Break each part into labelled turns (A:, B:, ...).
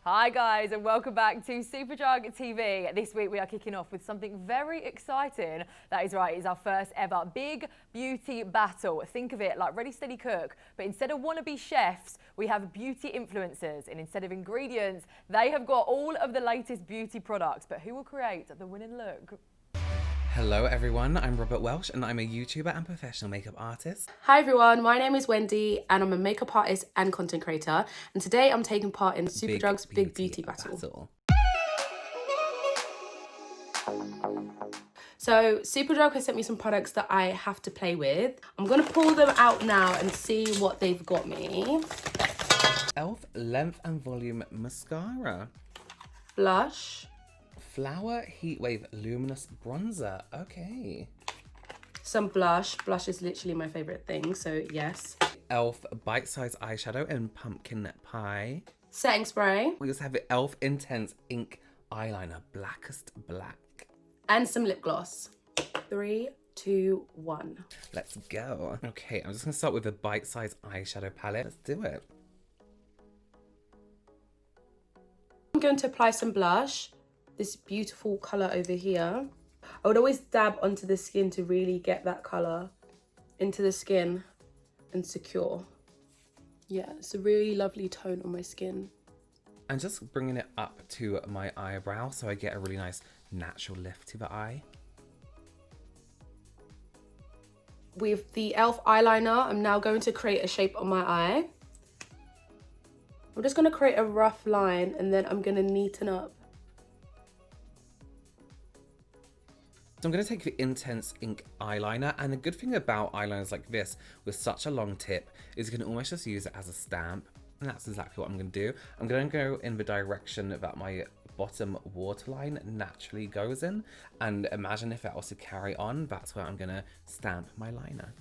A: Hi guys, and welcome back to Superdrug TV. This week we are kicking off with something very exciting. That is right, it's our first ever big beauty battle. Think of it like Ready Steady Cook, but instead of wannabe chefs, we have beauty influencers, and instead of ingredients, they have got all of the latest beauty products. But who will create the winning look?
B: Hello everyone, I'm Robert Welsh and I'm a YouTuber and professional makeup artist.
C: Hi everyone, my name is Wendy and I'm a makeup artist and content creator, and today I'm taking part in Superdrug's Big Beauty Battle. So Superdrug has sent me some products that I have to play with. I'm going to pull them out now and see what they've got me.
B: e.l.f. Length and Volume Mascara.
C: Blush.
B: Flower Heatwave Luminous Bronzer. Okay.
C: Some blush. Blush is literally my favourite thing, so yes.
B: e.l.f. Bitesize Eyeshadow in Pumpkin Pie.
C: Setting spray.
B: We also have the e.l.f. Intense Ink Eyeliner, Blackest Black.
C: And some lip gloss. 3, 2, 1.
B: Let's go. Okay, I'm just going to start with the Bitesize Eyeshadow palette. Let's do it.
C: I'm going to apply some blush. This beautiful colour over here. I would always dab onto the skin to really get that colour into the skin and secure. Yeah, it's a really lovely tone on my skin.
B: And just bringing it up to my eyebrow so I get a really nice natural lift to the eye.
C: With the e.l.f. eyeliner, I'm now going to create a shape on my eye. I'm just going to create a rough line and then I'm going to neaten up.
B: So I'm going to take the Intense Ink eyeliner, and the good thing about eyeliners like this with such a long tip is you can almost just use it as a stamp, and that's exactly what I'm going to do. I'm going to go in the direction that my bottom waterline naturally goes in, and imagine if it was to carry on, that's where I'm going to stamp my liner.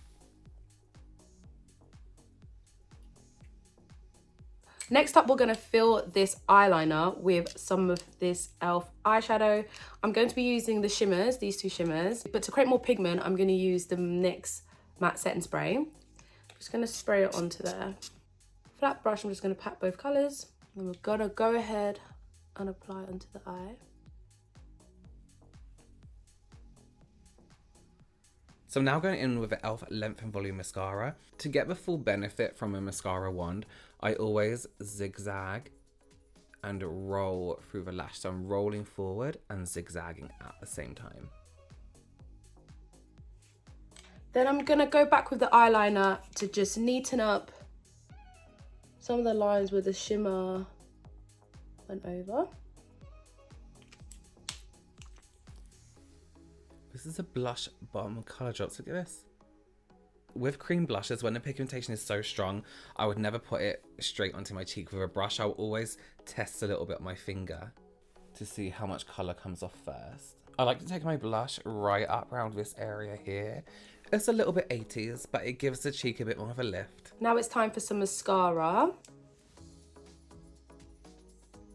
C: Next up, we're going to fill this eyeliner with some of this e.l.f. eyeshadow. I'm going to be using the shimmers, these two shimmers. But to create more pigment, I'm going to use the NYX Matte Setting Spray. I'm just going to spray it onto there. Flat brush, I'm just going to pat both colours. And we're going to go ahead and apply onto the eye.
B: So I'm now going in with the e.l.f. Length and Volume Mascara. To get the full benefit from a mascara wand, I always zigzag and roll through the lash. So I'm rolling forward and zigzagging at the same time.
C: Then I'm going to go back with the eyeliner to just neaten up some of the lines where the shimmer went over.
B: This is a blush bottom colour drops. Look at this. With cream blushes, when the pigmentation is so strong, I would never put it straight onto my cheek with a brush. I will always test a little bit on my finger to see how much colour comes off first. I like to take my blush right up around this area here. It's a little bit 80s, but it gives the cheek a bit more of a lift.
C: Now it's time for some mascara.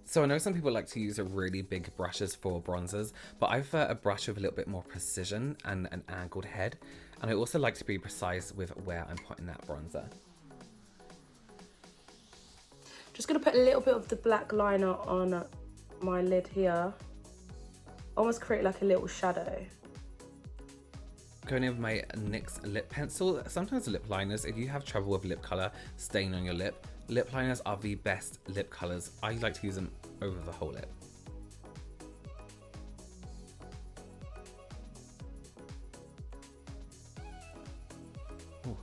B: So I know some people like to use really big brushes for bronzers, but I prefer a brush with a little bit more precision and an angled head. And I also like to be precise with where I'm putting that bronzer.
C: Just going to put a little bit of the black liner on my lid here. Almost create like a little shadow.
B: Going in with my NYX lip pencil. Sometimes lip liners, if you have trouble with lip colour staying on your lip, lip liners are the best lip colours. I like to use them over the whole lip. Ooh,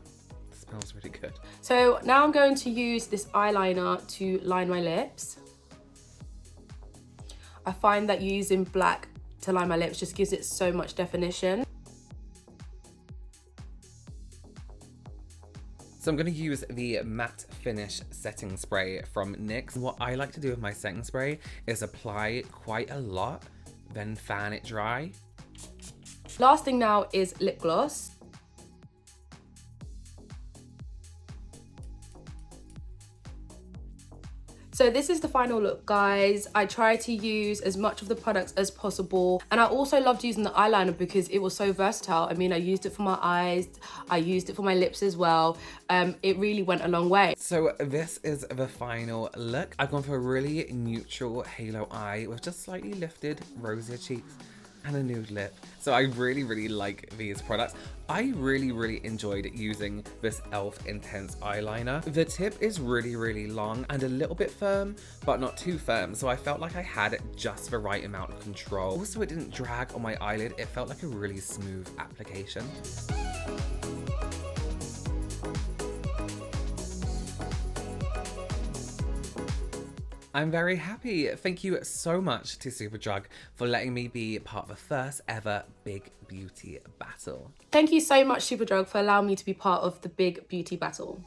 B: it smells really good.
C: So now I'm going to use this eyeliner to line my lips. I find that using black to line my lips just gives it so much definition.
B: So I'm going to use the Matte Finish Setting Spray from NYX. What I like to do with my setting spray is apply quite a lot, then fan it dry.
C: Last thing now is lip gloss. So this is the final look, guys. I try to use as much of the products as possible, and I also loved using the eyeliner because it was so versatile. I mean, I used it for my eyes, I used it for my lips as well. It really went a long way.
B: So this is the final look. I've gone for a really neutral halo eye with just slightly lifted rosier cheeks and a nude lip. So I really like these products. I really enjoyed using this e.l.f. Intense eyeliner. The tip is really long and a little bit firm, but not too firm. So I felt like I had just the right amount of control. Also, it didn't drag on my eyelid. It felt like a really smooth application. I'm very happy. Thank you so much to Superdrug for letting me be part of the first ever big beauty battle.
C: Thank you so much, Superdrug, for allowing me to be part of the big beauty battle.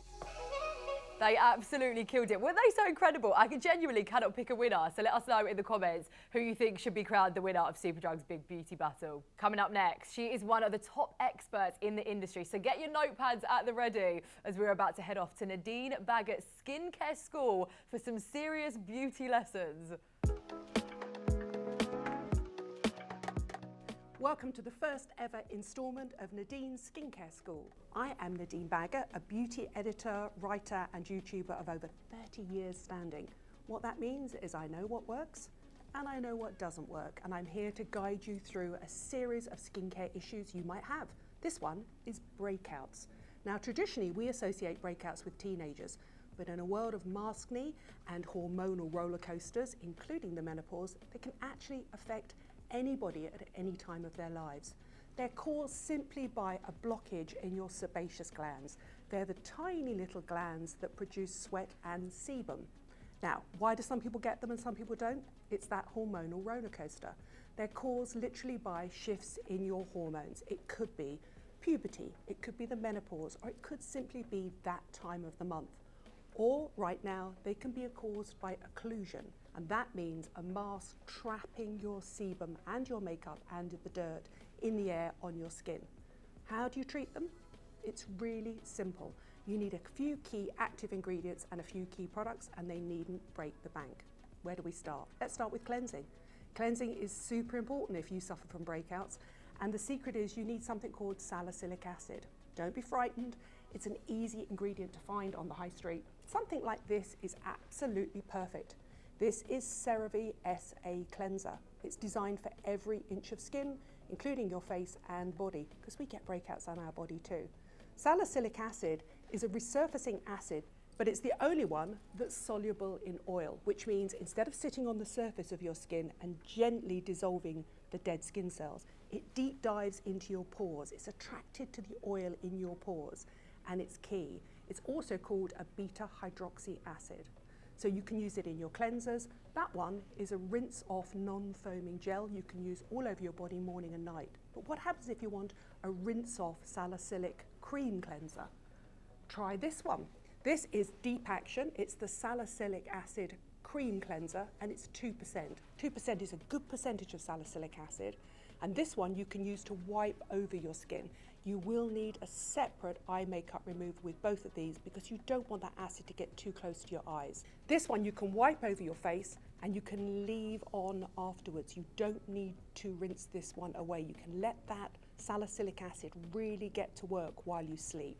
A: They absolutely killed it. Weren't they so incredible? I genuinely cannot pick a winner. So let us know in the comments who you think should be crowned the winner of Superdrug's Big Beauty Battle. Coming up next, she is one of the top experts in the industry. So get your notepads at the ready as we're about to head off to Nadine Baggott's skincare school for some serious beauty lessons.
D: Welcome to the first ever instalment of Nadine's Skincare School. I am Nadine Baggott, a beauty editor, writer and YouTuber of over 30 years standing. What that means is I know what works and I know what doesn't work, and I'm here to guide you through a series of skincare issues you might have. This one is breakouts. Now traditionally we associate breakouts with teenagers, but in a world of maskne and hormonal roller coasters, including the menopause, they can actually affect anybody at any time of their lives. They're caused simply by a blockage in your sebaceous glands. They're the tiny little glands that produce sweat and sebum. Now, why do some people get them and some people don't? It's that hormonal roller coaster. They're caused literally by shifts in your hormones. It could be puberty, it could be the menopause, or it could simply be that time of the month. Or right now, they can be caused by occlusion. And that means a mask trapping your sebum and your makeup and the dirt in the air on your skin. How do you treat them? It's really simple. You need a few key active ingredients and a few key products, and they needn't break the bank. Where do we start? Let's start with cleansing. Cleansing is super important if you suffer from breakouts, and the secret is you need something called salicylic acid. Don't be frightened. It's an easy ingredient to find on the high street. Something like this is absolutely perfect. This is CeraVe SA Cleanser. It's designed for every inch of skin, including your face and body, because we get breakouts on our body too. Salicylic acid is a resurfacing acid, but it's the only one that's soluble in oil, which means instead of sitting on the surface of your skin and gently dissolving the dead skin cells, it deep dives into your pores. It's attracted to the oil in your pores, and it's key. It's also called a beta-hydroxy acid. So you can use it in your cleansers. That one is a rinse-off non-foaming gel you can use all over your body morning and night. But what happens if you want a rinse-off salicylic cream cleanser? Try this one. This is Deep Action. It's the salicylic acid cream cleanser, and it's 2%. 2% is a good percentage of salicylic acid, and this one you can use to wipe over your skin. You will need a separate eye makeup remover with both of these because you don't want that acid to get too close to your eyes. This one you can wipe over your face and you can leave on afterwards. You don't need to rinse this one away. You can let that salicylic acid really get to work while you sleep.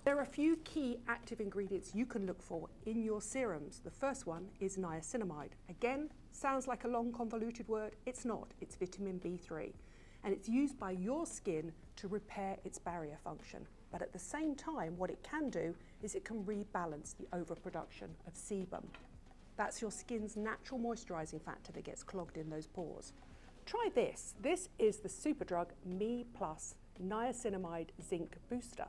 D: There are a few key active ingredients you can look for in your serums. The first one is niacinamide. Again, sounds like a long convoluted word. It's not. It's vitamin B3. And it's used by your skin to repair its barrier function. But at the same time, what it can do is it can rebalance the overproduction of sebum. That's your skin's natural moisturizing factor that gets clogged in those pores. Try this. This is the Superdrug Me Plus Niacinamide Zinc Booster.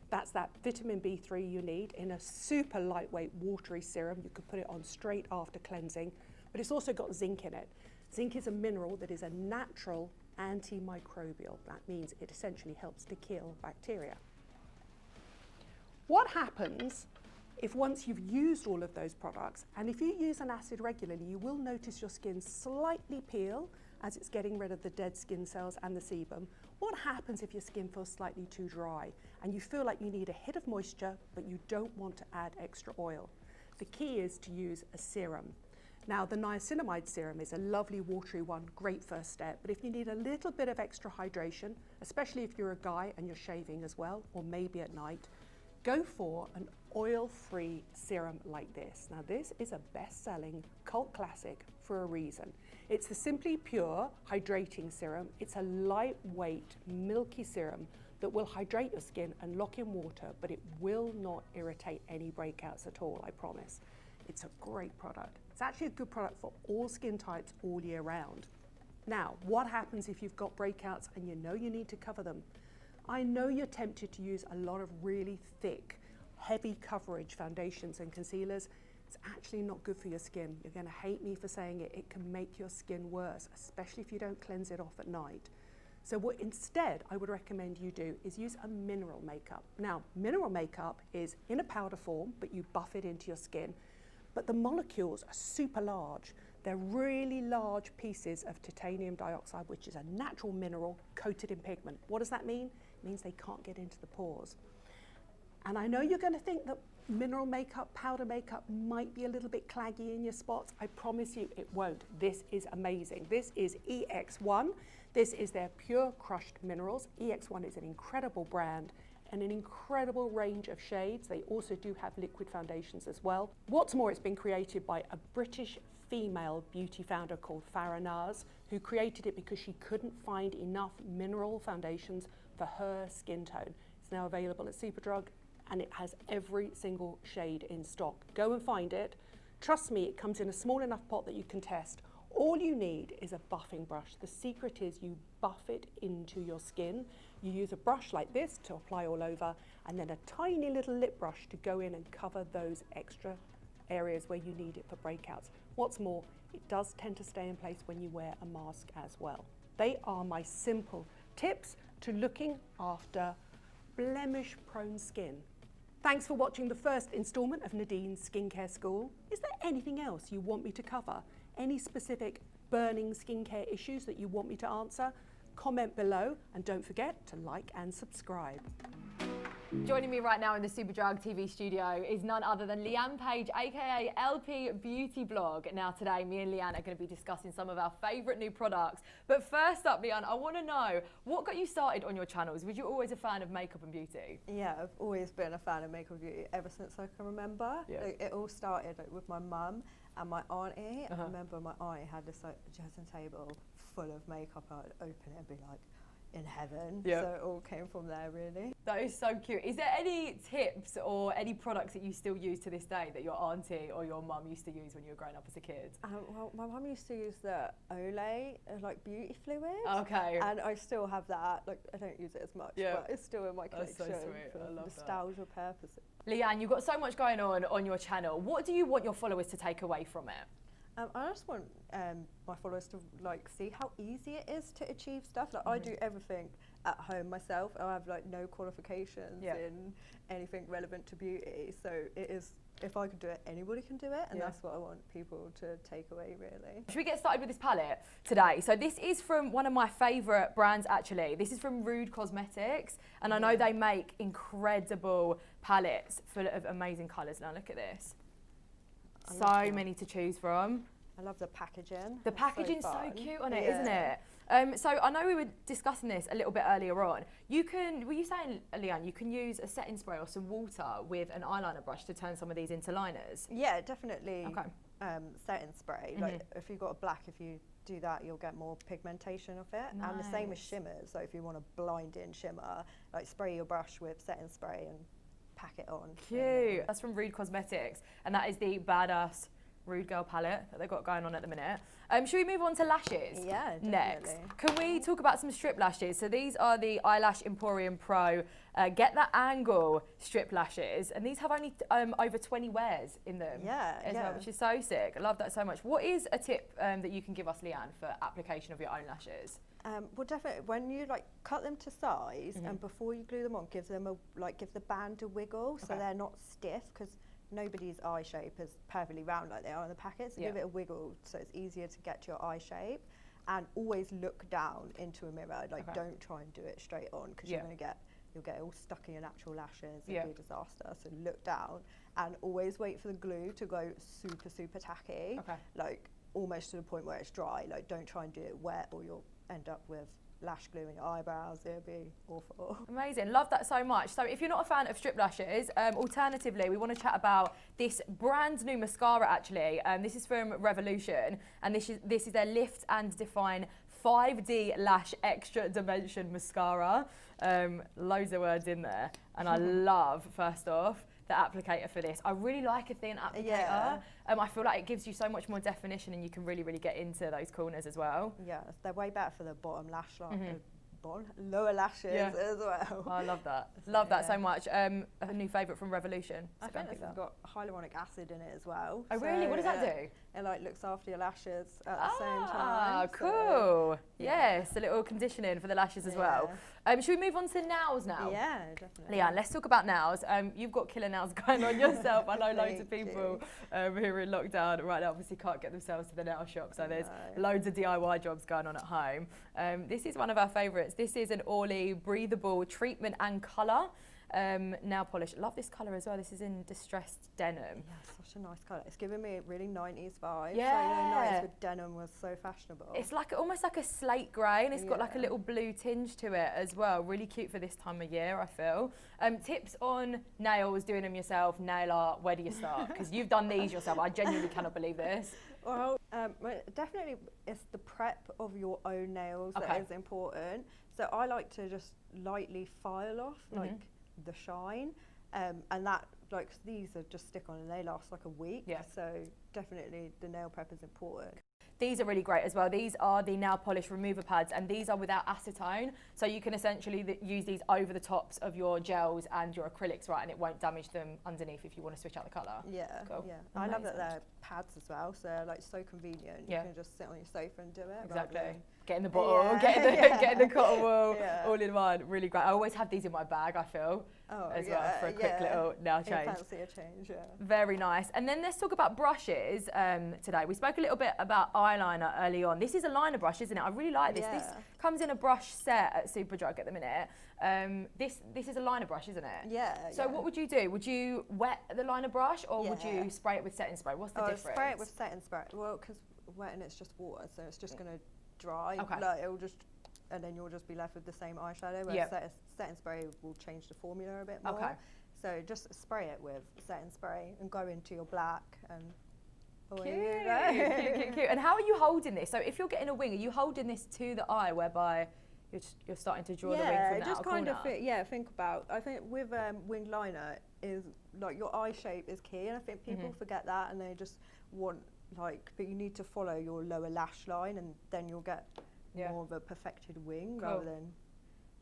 D: That's that vitamin B3 you need in a super lightweight watery serum. You could put it on straight after cleansing, but it's also got zinc in it. Zinc is a mineral that is a natural antimicrobial. That means it essentially helps to kill bacteria. What happens if once you've used all of those products, and if you use an acid regularly, you will notice your skin slightly peel as it's getting rid of the dead skin cells and the sebum. What happens if your skin feels slightly too dry and you feel like you need a hit of moisture but you don't want to add extra oil? the key is to use a serum. Now, the niacinamide serum is a lovely watery one, great first step, but if you need a little bit of extra hydration, especially if you're a guy and you're shaving as well, or maybe at night, go for an oil-free serum like this. Now, this is a best-selling cult classic for a reason. It's the Simply Pure Hydrating Serum. It's a lightweight, milky serum that will hydrate your skin and lock in water, but it will not irritate any breakouts at all, I promise. It's a great product. It's actually a good product for all skin types all year round. Now, what happens if you've got breakouts and you know you need to cover them? I know you're tempted to use a lot of really thick, heavy coverage foundations and concealers. It's actually not good for your skin. You're going to hate me for saying it. It can make your skin worse, especially if you don't cleanse it off at night. So what instead I would recommend you do is use a mineral makeup. Now, mineral makeup is in a powder form, but you buff it into your skin. But the molecules are super large. They're really large pieces of titanium dioxide, which is a natural mineral coated in pigment. What does that mean? It means they can't get into the pores. And I know you're going to think that mineral makeup, powder makeup might be a little bit claggy in your spots. I promise you it won't. This is amazing. This is EX1. This is their pure crushed minerals. EX1 is an incredible brand and an incredible range of shades. They also do have liquid foundations as well. What's more, it's been created by a British female beauty founder called Farah Naz, who created it because she couldn't find enough mineral foundations for her skin tone. It's now available at Superdrug and it has every single shade in stock. Go and find it. Trust me, it comes in a small enough pot that you can test. All you need is a buffing brush. The secret is you buff it into your skin. You use a brush like this to apply all over, and then a tiny little lip brush to go in and cover those extra areas where you need it for breakouts. What's more, it does tend to stay in place when you wear a mask as well. They are my simple tips to looking after blemish-prone skin. Thanks for watching the first instalment of Nadine's Skincare School. Is there anything else you want me to cover? Any specific burning skincare issues that you want me to answer? Comment below and don't forget to like and subscribe.
A: Joining me right now in the Superdrug TV studio is none other than Leanne Page, aka LP Beauty Blog. Now today, me and Leanne are going to be discussing some of our favourite new products. But first up, Leanne, I want to know, what got you started on your channels? Was you always a fan of makeup and beauty?
E: Yeah, I've always been a fan of makeup and beauty ever since I can remember.
A: Yeah.
E: Like, it all started with my mum and my auntie. I remember my auntie had this dressing table full of makeup. I'd open it and be like, in heaven.
A: Yep.
E: So it all came from there, really.
A: That is so cute. Is there any tips or any products that you still use to this day that your auntie or your mum used to use when you were growing up as a kid?
E: Well, my mum used to use the Olay, like beauty fluid.
A: Okay.
E: And I still have that. Like, I don't use it as much,
A: Yeah.
E: but it's still in my
A: That's
E: collection
A: so sweet.
E: for
A: I love
E: nostalgia purposes.
A: Leanne, you've got so much going on your channel. What do you want your followers to take away from it?
E: I just want my followers to like see how easy it is to achieve stuff. Like I do everything at home myself. I have like no qualifications in anything relevant to beauty. So it is, if I could do it, anybody can do it, and that's what I want people to take away, really.
A: Should we get started with this palette today? So this is from one of my favourite brands, actually. This is from Rude Cosmetics, and I know they make incredible palettes full of amazing colours. Now look at this. So many to choose from.
E: I love the packaging.
A: The packaging's so cute on it, isn't
E: Yeah.
A: it? So I know we were discussing this a little bit earlier on. Were you saying, Leanne, you can use a setting spray or some water with an eyeliner brush to turn some of these into liners?
E: Yeah, definitely.
A: Okay.
E: Setting spray. Like if you've got a black, if you do that, you'll get more pigmentation of it. And the same with shimmers. So if you want a blinding shimmer, like spray your brush with setting spray and pack it on.
A: Cute. That's from Rude Cosmetics, and that is the badass Rude Girl palette that they've got going on at the minute. Should we move on to lashes?
E: Yeah, definitely.
A: Next, can we talk about some strip lashes? So these are the Eyelash Emporium Pro Get That Angle strip lashes, and these have only over 20 wears in them. As well, which is so sick. I love that so much. What is a tip that you can give us, Leanne, for application of your own lashes?
E: Well, definitely when you like cut them to size and before you glue them on, give the band a wiggle so they're not stiff, because nobody's eye shape is perfectly round like they are in the packet. So give it a wiggle so it's easier to get to your eye shape, and always look down into a mirror. Like don't try and do it straight on, because you'll get it all stuck in your natural lashes. It'll be a disaster. So look down, and always wait for the glue to go super, super tacky.
A: Okay.
E: Like almost to the point where it's dry. Like don't try and do it wet or you'll end up with lash glue in your eyebrows. It'll be awful.
A: Amazing, love that so much. So if you're not a fan of strip lashes, alternatively, we want to chat about this brand new mascara actually. This is from Revolution, and this is their Lift and Define 5D Lash Extra Dimension Mascara. Loads of words in there, and I love, first off, the applicator for this. I really like a thin applicator.
E: Yeah.
A: I feel like it gives you so much more definition, and you can really, really get into those corners as well.
E: Yeah, they're way better for the bottom lash line, lower lashes as well.
A: Oh, I love that. Love that so much. A new favourite from Revolution.
E: I think this has got hyaluronic acid in it as well.
A: Oh, really? What does that do?
E: It like looks after your lashes at the same time.
A: Ah, cool. Yes, a little conditioning for the lashes as well. Should we move on to nails now?
E: Yeah, definitely.
A: Leanne, let's talk about nails. You've got killer nails going on yourself. I know loads of people who are in lockdown right now obviously can't get themselves to the nail shop, so there's loads of DIY jobs going on at home. This is one of our favourites. This is an Orly breathable treatment and colour nail polish. Love this colour as well. This is in distressed denim.
E: Yeah, such a nice colour. It's giving me a really 90s vibe.
A: Yeah.
E: So, you know, 90s with denim was so fashionable.
A: It's like almost like a slate grey, and it's got like a little blue tinge to it as well. Really cute for this time of year, I feel. Tips on nails, doing them yourself, nail art, where do you start? Because you've done these yourself. I genuinely cannot believe this.
E: Well, definitely it's the prep of your own nails that is important. So I like to just lightly file off like the shine, and that like these are just stick on and they last like a week.
A: Yeah.
E: So definitely the nail prep is important.
A: These are really great as well. These are the nail polish remover pads, and these are without acetone, so you can essentially use these over the tops of your gels and your acrylics, right, and it won't damage them underneath if you want to switch out the colour.
E: Yeah,
A: cool.
E: Yeah. I love that they're pads as well, so they're like so convenient. You can just sit on your sofa and do it.
A: Exactly. Get in the bottle, get in the cotton wool, all in one. Really great. I always have these in my bag, I feel, as well, for a quick little nail change.
E: Fancy a change,
A: Very nice. And then let's talk about brushes today. We spoke a little bit about eyeliner early on. This is a liner brush, isn't it? I really like this. This comes in a brush set at Superdrug at the minute. This is a liner brush, isn't it?
E: Yeah.
A: So what would you do? Would you wet the liner brush, or would you spray it with setting spray? What's the difference?
E: Spray it with setting spray. Well, because wetting it's just water, so it's just going to dry.
A: Okay.
E: Like it'll just, and then you'll just be left with the same eyeshadow. Whereas setting spray will change the formula a bit more.
A: Okay.
E: So just spray it with setting spray and go into your black and.
A: Cute. And how are you holding this? So if you're getting a wing, are you holding this to the eye, whereby you're starting to draw the wing from the
E: just
A: outer
E: kind
A: corner?
E: of think about. I think with winged liner is like your eye shape is key, and I think people forget that, and they just want but you need to follow your lower lash line, and then you'll get more of a perfected wing rather than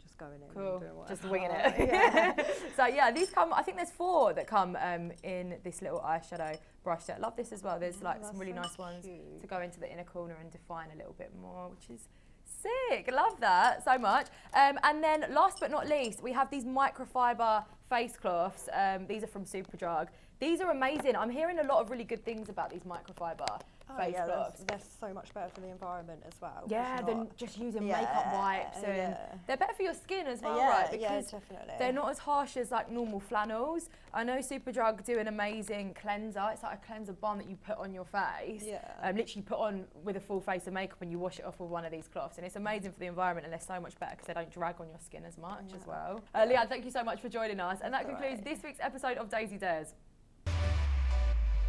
E: just going in and doing whatever.
A: Just winging it. So yeah, these come, I think there's 4 that come in this little eyeshadow brush set. Love this as well. There's like some really nice ones to go into the inner corner and define a little bit more, which is sick. Love that so much. And then last but not least, we have these microfiber face cloths. These are from Superdrug. These are amazing. I'm hearing a lot of really good things about these microfiber face cloths.
E: They're so much better for the environment as well.
A: Yeah, than just using makeup wipes, and they're better for your skin as well, right? Because
E: definitely.
A: they're not as harsh as like normal flannels. I know Superdrug do an amazing cleanser. It's like a cleanser balm that you put on your face. Literally put on with a full face of makeup, and you wash it off with one of these cloths, and it's amazing for the environment, and they're so much better because they don't drag on your skin as much as well. Leanne, thank you so much for joining us, and that concludes this week's episode of Daisy Dares.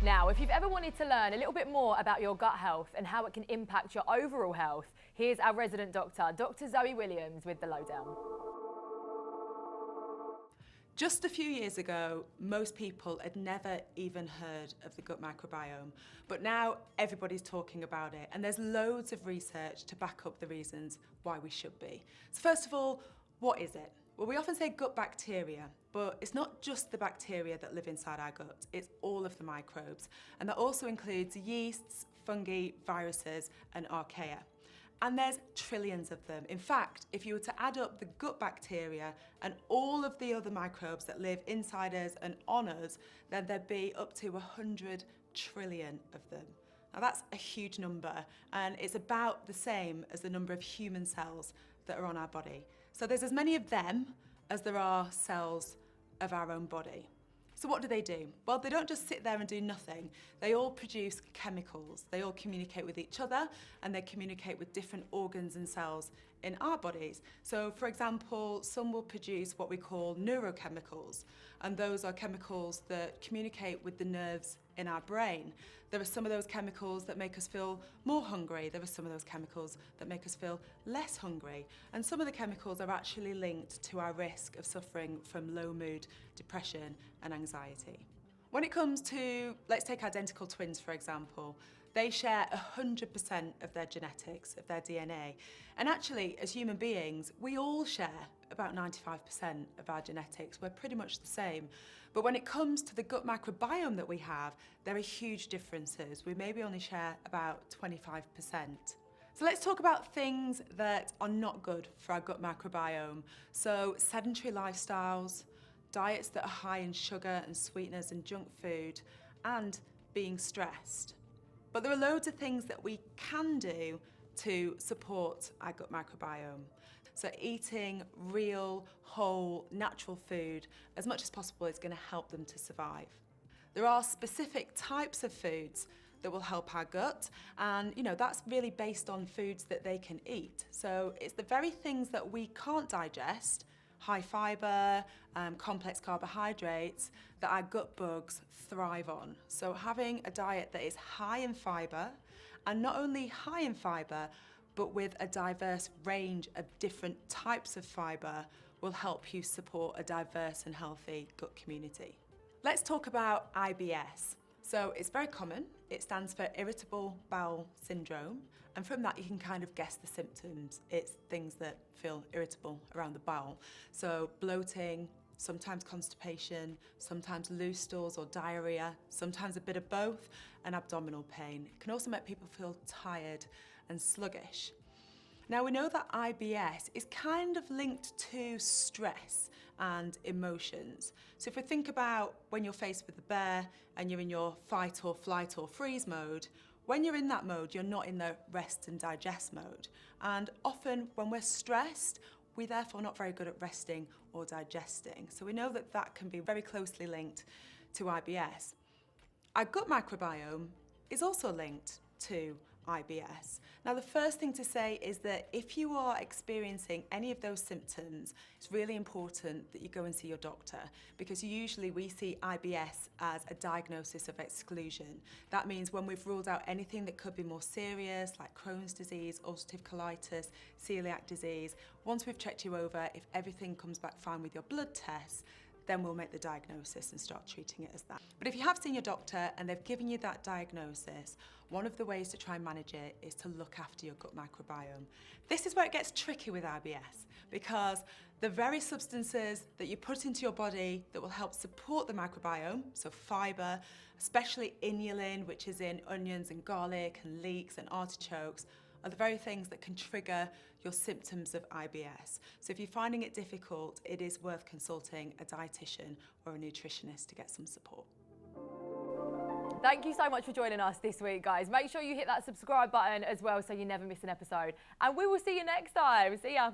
A: Now, if you've ever wanted to learn a little bit more about your gut health and how it can impact your overall health, here's our resident doctor, Dr Zoe Williams, with the lowdown.
F: Just a few years ago, most people had never even heard of the gut microbiome, but now everybody's talking about it, and there's loads of research to back up the reasons why we should be. So first of all, what is it? Well, we often say gut bacteria, but it's not just the bacteria that live inside our gut, it's all of the microbes. And that also includes yeasts, fungi, viruses, and archaea. And there's trillions of them. In fact, if you were to add up the gut bacteria and all of the other microbes that live inside us and on us, then there'd be up to 100 trillion of them. Now that's a huge number, and it's about the same as the number of human cells that are on our body. So there's as many of them as there are cells of our own body. So what do? Well, they don't just sit there and do nothing. They all produce chemicals. They all communicate with each other, and they communicate with different organs and cells in our bodies. So for example, some will produce what we call neurochemicals, and those are chemicals that communicate with the nerves in our brain. There are some of those chemicals that make us feel more hungry. There are some of those chemicals that make us feel less hungry. And some of the chemicals are actually linked to our risk of suffering from low mood, depression, and anxiety. When it comes to, let's take identical twins, for example, they share 100% of their genetics, of their DNA. And actually, as human beings, we all share about 95% of our genetics. We're pretty much the same. But when it comes to the gut microbiome that we have, there are huge differences. We maybe only share about 25%. So let's talk about things that are not good for our gut microbiome. So sedentary lifestyles, diets that are high in sugar and sweeteners and junk food, and being stressed. But there are loads of things that we can do to support our gut microbiome. So eating real, whole, natural food as much as possible is going to help them to survive. There are specific types of foods that will help our gut, and that's really based on foods that they can eat. So it's the very things that we can't digest, high fibre, complex carbohydrates, that our gut bugs thrive on. So having a diet that is high in fibre, and not only high in fibre, but with a diverse range of different types of fibre, will help you support a diverse and healthy gut community. Let's talk about IBS. So it's very common. It stands for irritable bowel syndrome. And from that, you can kind of guess the symptoms. It's things that feel irritable around the bowel. So bloating, sometimes constipation, sometimes loose stools or diarrhea, sometimes a bit of both, and abdominal pain. It can also make people feel tired and sluggish. Now we know that IBS is kind of linked to stress and emotions. So if we think about when you're faced with a bear and you're in your fight or flight or freeze mode, when you're in that mode, you're not in the rest and digest mode. And often when we're stressed, we're therefore not very good at resting or digesting. So we know that that can be very closely linked to IBS. Our gut microbiome is also linked to IBS. Now, the first thing to say is that if you are experiencing any of those symptoms, it's really important that you go and see your doctor, because usually we see IBS as a diagnosis of exclusion. That means when we've ruled out anything that could be more serious, like Crohn's disease, ulcerative colitis, celiac disease, once we've checked you over, if everything comes back fine with your blood tests, then we'll make the diagnosis and start treating it as that. But if you have seen your doctor and they've given you that diagnosis, one of the ways to try and manage it is to look after your gut microbiome. This is where it gets tricky with IBS, because the very substances that you put into your body that will help support the microbiome, so fibre, especially inulin, which is in onions and garlic and leeks and artichokes, are the very things that can trigger your symptoms of IBS. So if you're finding it difficult, it is worth consulting a dietitian or a nutritionist to get some support.
A: Thank you so much for joining us this week, guys. Make sure you hit that subscribe button as well so you never miss an episode. And we will see you next time. See ya.